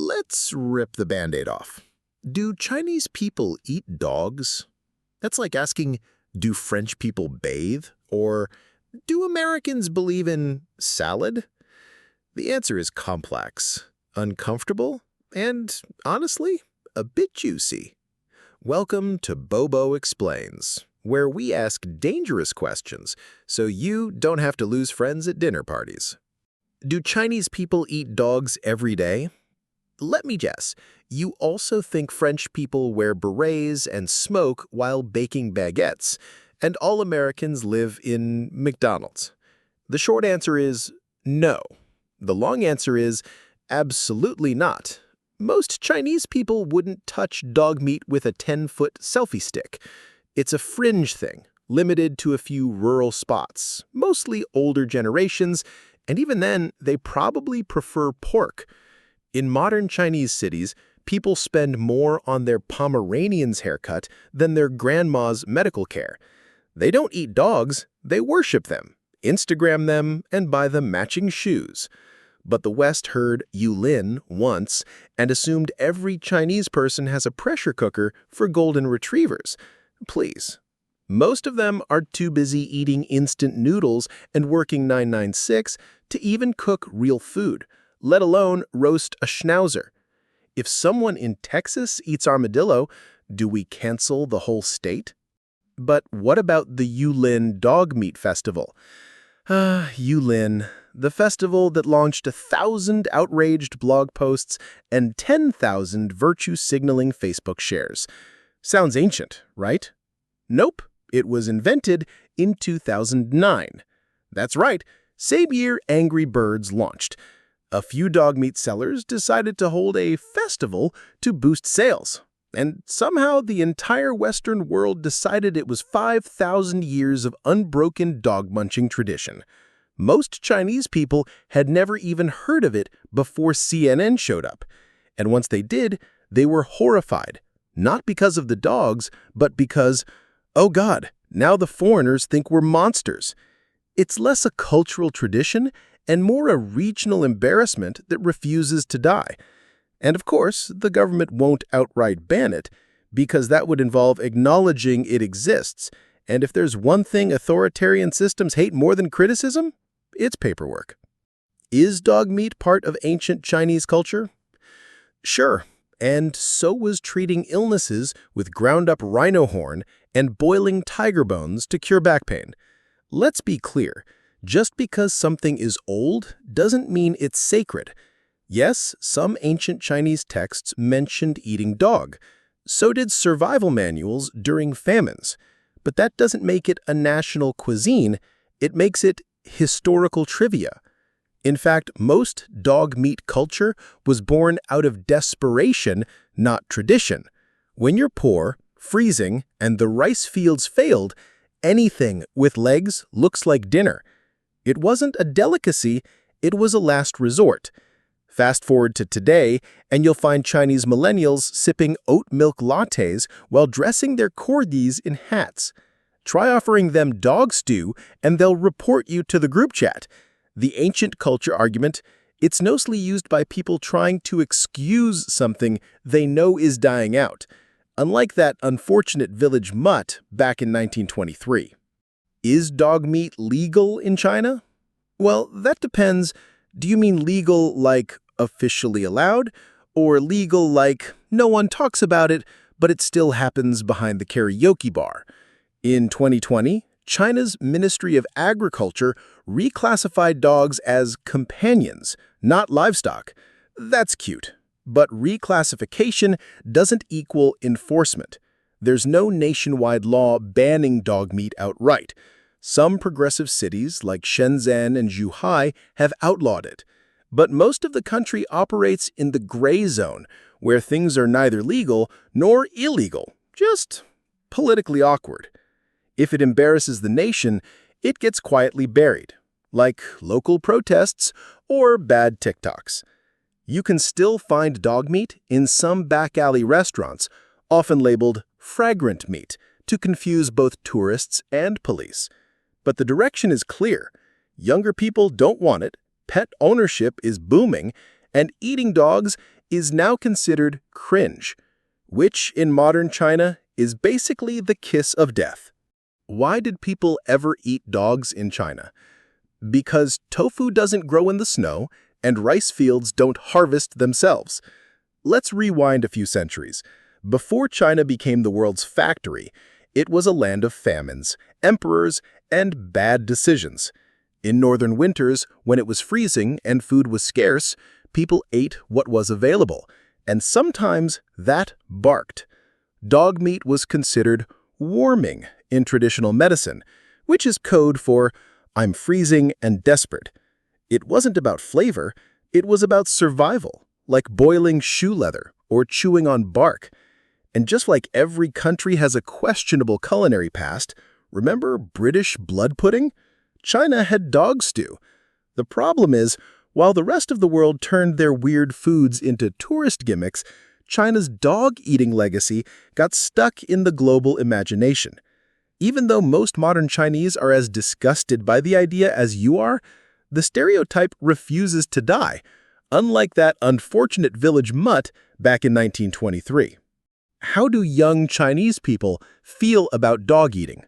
Let's rip the Band-Aid off. Do Chinese people eat dogs? That's like asking, do French people bathe? Or do Americans believe in salad? The answer is complex, uncomfortable, and, honestly, a bit juicy. Welcome to BOBO Explains, where we ask dangerous questions so you don't have to lose friends at dinner parties. Do Chinese people eat dogs every day? Let me guess, you also think French people wear berets and smoke while baking baguettes, and all Americans live in McDonald's. The short answer is no. The long answer is absolutely not. Most Chinese people wouldn't touch dog meat with a 10-foot selfie stick. It's a fringe thing, limited to a few rural spots, mostly older generations, and even then, they probably prefer pork. In modern Chinese cities, people spend more on their Pomeranian's haircut than their grandma's medical care. They don't eat dogs, they worship them, Instagram them, and buy them matching shoes. But the West heard Yulin once and assumed every Chinese person has a pressure cooker for golden retrievers. Please. Most of them are too busy eating instant noodles and working 996 to even cook real food, let alone roast a schnauzer. If someone in Texas eats armadillo, do we cancel the whole state? But what about the Yulin Dog Meat Festival? Yulin, the festival that launched 1,000 outraged blog posts and 10,000 virtue-signaling Facebook shares. Sounds ancient, right? Nope, it was invented in 2009. That's right, same year Angry Birds launched. A few dog meat sellers decided to hold a festival to boost sales. And somehow the entire Western world decided it was 5,000 years of unbroken dog-munching tradition. Most Chinese people had never even heard of it before CNN showed up. And once they did, they were horrified. Not because of the dogs, but because, oh God, now the foreigners think we're monsters. It's less a cultural tradition and more a regional embarrassment that refuses to die. And of course, the government won't outright ban it, because that would involve acknowledging it exists. And if there's one thing authoritarian systems hate more than criticism, it's paperwork. Is dog meat part of ancient Chinese culture? Sure, and so was treating illnesses with ground-up rhino horn and boiling tiger bones to cure back pain. Let's be clear, just because something is old doesn't mean it's sacred. Yes, some ancient Chinese texts mentioned eating dog. So did survival manuals during famines. But that doesn't make it a national cuisine, it makes it historical trivia. In fact, most dog meat culture was born out of desperation, not tradition. When you're poor, freezing, and the rice fields failed, anything with legs looks like dinner. It wasn't a delicacy, it was a last resort. Fast forward to today, and you'll find Chinese millennials sipping oat milk lattes while dressing their corgis in hats. Try offering them dog stew, and they'll report you to the group chat. The ancient culture argument, it's mostly used by people trying to excuse something they know is dying out, unlike that unfortunate village mutt back in 1923. Is dog meat legal in China? Well, that depends. Do you mean legal like officially allowed, or legal like no one talks about it, but it still happens behind the karaoke bar? In 2020, China's Ministry of Agriculture reclassified dogs as companions, not livestock. That's cute. But reclassification doesn't equal enforcement. There's no nationwide law banning dog meat outright. Some progressive cities like Shenzhen and Zhuhai have outlawed it. But most of the country operates in the gray zone, where things are neither legal nor illegal, just politically awkward. If it embarrasses the nation, it gets quietly buried, like local protests or bad TikToks. You can still find dog meat in some back alley restaurants, often labeled fragrant meat, to confuse both tourists and police. But the direction is clear. Younger people don't want it, pet ownership is booming, and eating dogs is now considered cringe, which in modern China is basically the kiss of death. Why did people ever eat dogs in China? Because tofu doesn't grow in the snow and rice fields don't harvest themselves. Let's rewind a few centuries. Before China became the world's factory, it was a land of famines, emperors, and bad decisions. In northern winters, when it was freezing and food was scarce, people ate what was available, and sometimes that barked. Dog meat was considered warming in traditional medicine, which is code for "I'm freezing and desperate." It wasn't about flavor, it was about survival, like boiling shoe leather or chewing on bark. And just like every country has a questionable culinary past, remember British blood pudding? China had dog stew. The problem is, while the rest of the world turned their weird foods into tourist gimmicks, China's dog-eating legacy got stuck in the global imagination. Even though most modern Chinese are as disgusted by the idea as you are, the stereotype refuses to die, unlike that unfortunate village mutt back in 1923. How do young Chinese people feel about dog eating?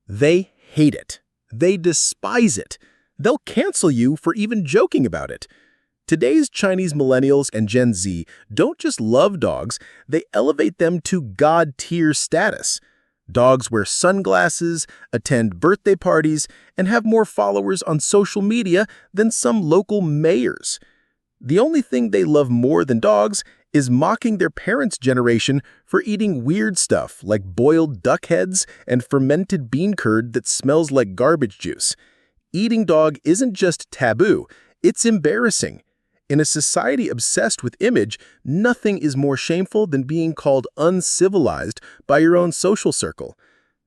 They hate it. They despise it. They'll cancel you for even joking about it. Today's Chinese millennials and Gen Z don't just love dogs, they elevate them to God-tier status. Dogs wear sunglasses, attend birthday parties, and have more followers on social media than some local mayors. The only thing they love more than dogs is mocking their parents' generation for eating weird stuff like boiled duck heads and fermented bean curd that smells like garbage juice. Eating dog isn't just taboo, it's embarrassing. In a society obsessed with image, nothing is more shameful than being called uncivilized by your own social circle.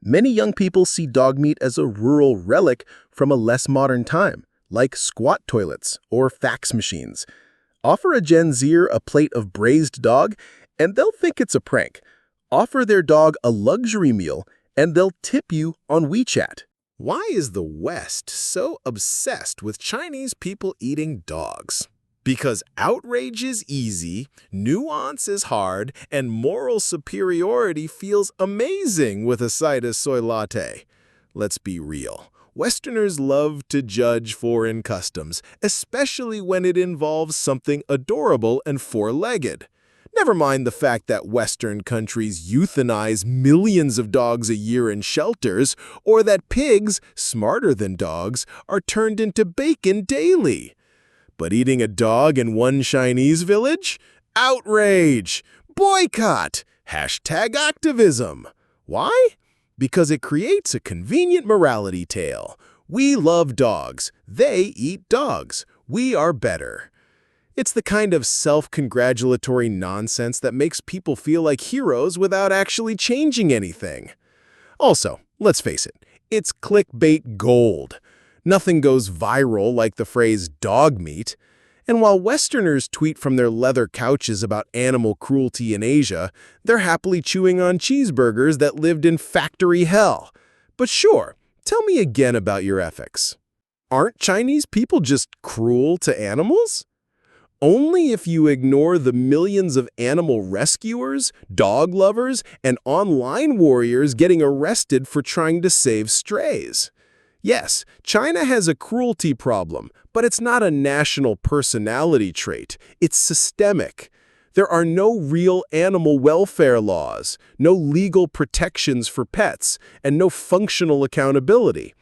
Many young people see dog meat as a rural relic from a less modern time, like squat toilets or fax machines. Offer a Gen Zer a plate of braised dog, and they'll think it's a prank. Offer their dog a luxury meal, and they'll tip you on WeChat. Why is the West so obsessed with Chinese people eating dogs? Because outrage is easy, nuance is hard, and moral superiority feels amazing with a side of soy latte. Let's be real. Westerners love to judge foreign customs, especially when it involves something adorable and four-legged. Never mind the fact that Western countries euthanize millions of dogs a year in shelters, or that pigs, smarter than dogs, are turned into bacon daily. But eating a dog in one Chinese village? Outrage! Boycott! #activism. Why? Because it creates a convenient morality tale. We love dogs. They eat dogs. We are better. It's the kind of self-congratulatory nonsense that makes people feel like heroes without actually changing anything. Also, let's face it, it's clickbait gold. Nothing goes viral like the phrase dog meat. And while Westerners tweet from their leather couches about animal cruelty in Asia, they're happily chewing on cheeseburgers that lived in factory hell. But sure, tell me again about your ethics. Aren't Chinese people just cruel to animals? Only if you ignore the millions of animal rescuers, dog lovers, and online warriors getting arrested for trying to save strays. Yes, China has a cruelty problem, but it's not a national personality trait. It's systemic. There are no real animal welfare laws, no legal protections for pets, and no functional accountability.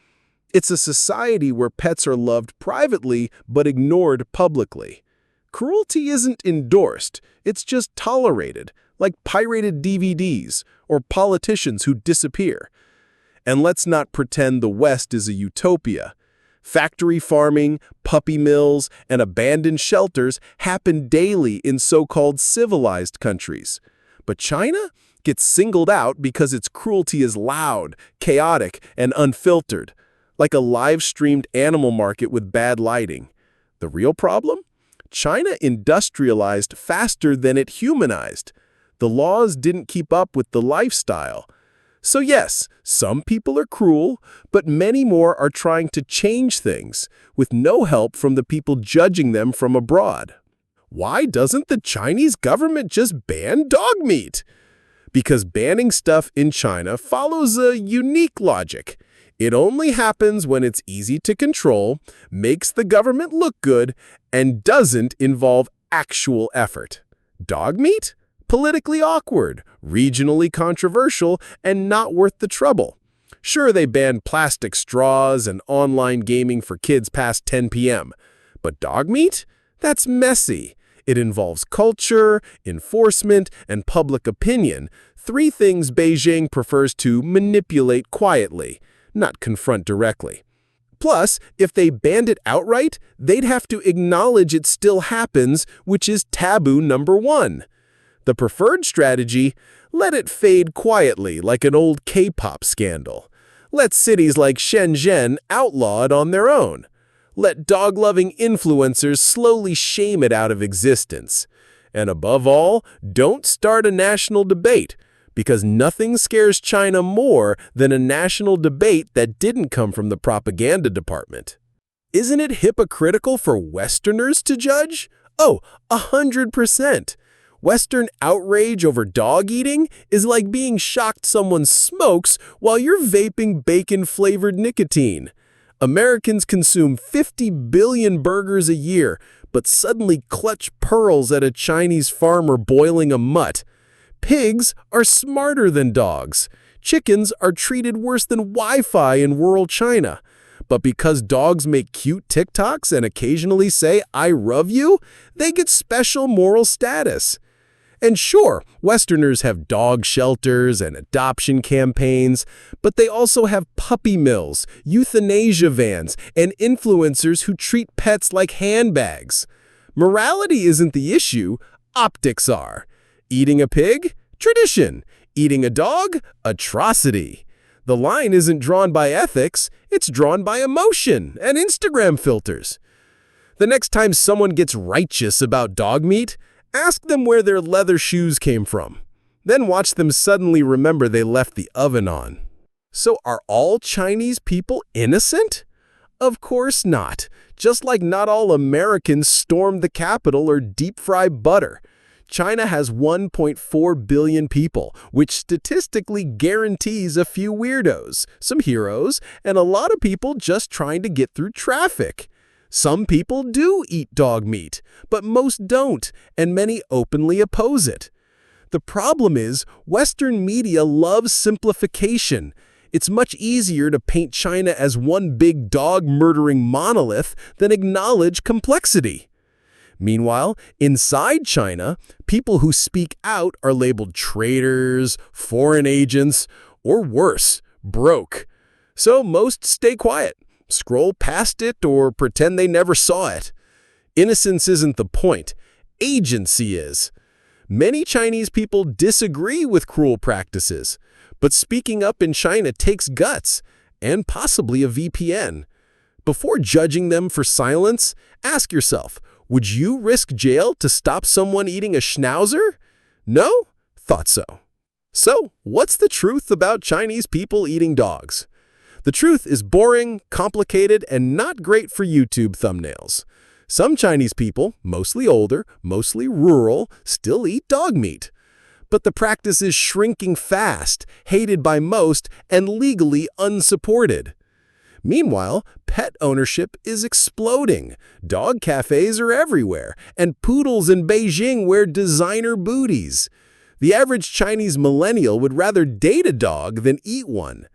It's a society where pets are loved privately but ignored publicly. Cruelty isn't endorsed, it's just tolerated, like pirated DVDs or politicians who disappear. And let's not pretend the West is a utopia. Factory farming, puppy mills, and abandoned shelters happen daily in so-called civilized countries. But China gets singled out because its cruelty is loud, chaotic, and unfiltered, like a live-streamed animal market with bad lighting. The real problem? China industrialized faster than it humanized. The laws didn't keep up with the lifestyle. So yes, some people are cruel, but many more are trying to change things, with no help from the people judging them from abroad. why doesn't the Chinese government just ban dog meat? Because banning stuff in China follows a unique logic. It only happens when it's easy to control, makes the government look good, and doesn't involve actual effort. Dog meat? Politically awkward, regionally controversial, and not worth the trouble. Sure, they banned plastic straws and online gaming for kids past 10 p.m. But dog meat? That's messy. It involves culture, enforcement, and public opinion, three things Beijing prefers to manipulate quietly, not confront directly. Plus, if they banned it outright, they'd have to acknowledge it still happens, which is taboo number one. The preferred strategy? Let it fade quietly like an old K-pop scandal. Let cities like Shenzhen outlaw it on their own. Let dog-loving influencers slowly shame it out of existence. And above all, don't start a national debate, because nothing scares China more than a national debate that didn't come from the propaganda department. Isn't it hypocritical for Westerners to judge? Oh, 100%. Western outrage over dog eating is like being shocked someone smokes while you're vaping bacon-flavored nicotine. Americans consume 50 billion burgers a year, but suddenly clutch pearls at a Chinese farmer boiling a mutt. Pigs are smarter than dogs. Chickens are treated worse than Wi-Fi in rural China. But because dogs make cute TikToks and occasionally say, "I love you," they get special moral status. And sure, Westerners have dog shelters and adoption campaigns, but they also have puppy mills, euthanasia vans, and influencers who treat pets like handbags. Morality isn't the issue, optics are. Eating a pig? Tradition. Eating a dog? Atrocity. The line isn't drawn by ethics, it's drawn by emotion and Instagram filters. The next time someone gets righteous about dog meat, ask them where their leather shoes came from. Then watch them suddenly remember they left the oven on. So are all Chinese people innocent? Of course not. Just like not all Americans stormed the Capitol or deep-fry butter. China has 1.4 billion people, which statistically guarantees a few weirdos, some heroes, and a lot of people just trying to get through traffic. Some people do eat dog meat, but most don't, and many openly oppose it. The problem is, Western media loves simplification. It's much easier to paint China as one big dog-murdering monolith than acknowledge complexity. Meanwhile, inside China, people who speak out are labeled traitors, foreign agents, or worse, broke. So most stay quiet, scroll past it, or pretend they never saw it. Innocence isn't the point. Agency is. Many Chinese people disagree with cruel practices, but speaking up in China takes guts, and possibly a VPN. Before judging them for silence, ask yourself, would you risk jail to stop someone eating a schnauzer? No? Thought so. So, what's the truth about Chinese people eating dogs? The truth is boring, complicated, and not great for YouTube thumbnails. Some Chinese people, mostly older, mostly rural, still eat dog meat. But the practice is shrinking fast, hated by most, and legally unsupported. Meanwhile, pet ownership is exploding. Dog cafes are everywhere, and poodles in Beijing wear designer booties. The average Chinese millennial would rather date a dog than eat one.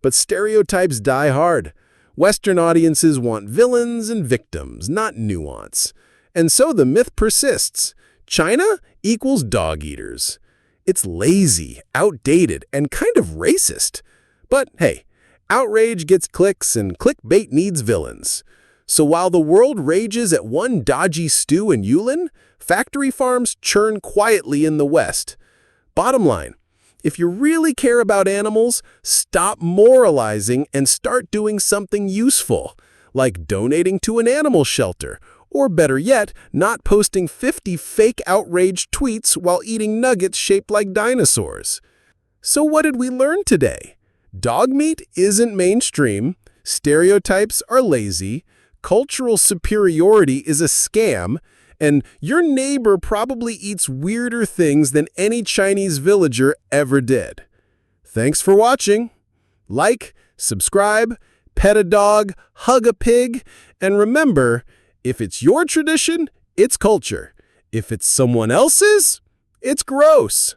But stereotypes die hard. Western audiences want villains and victims, not nuance. And so the myth persists. China equals dog eaters. It's lazy, outdated, and kind of racist. But hey, outrage gets clicks and clickbait needs villains. So while the world rages at one dodgy stew in Yulin, factory farms churn quietly in the West. Bottom line, if you really care about animals, stop moralizing and start doing something useful, like donating to an animal shelter, or better yet, not posting 50 fake outraged tweets while eating nuggets shaped like dinosaurs. So what did we learn today? Dog meat isn't mainstream, stereotypes are lazy, cultural superiority is a scam, And your neighbor probably eats weirder things than any Chinese villager ever did. Thanks for watching. Like, subscribe, pet a dog, hug a pig, and remember, if it's your tradition, it's culture. If it's someone else's, it's gross.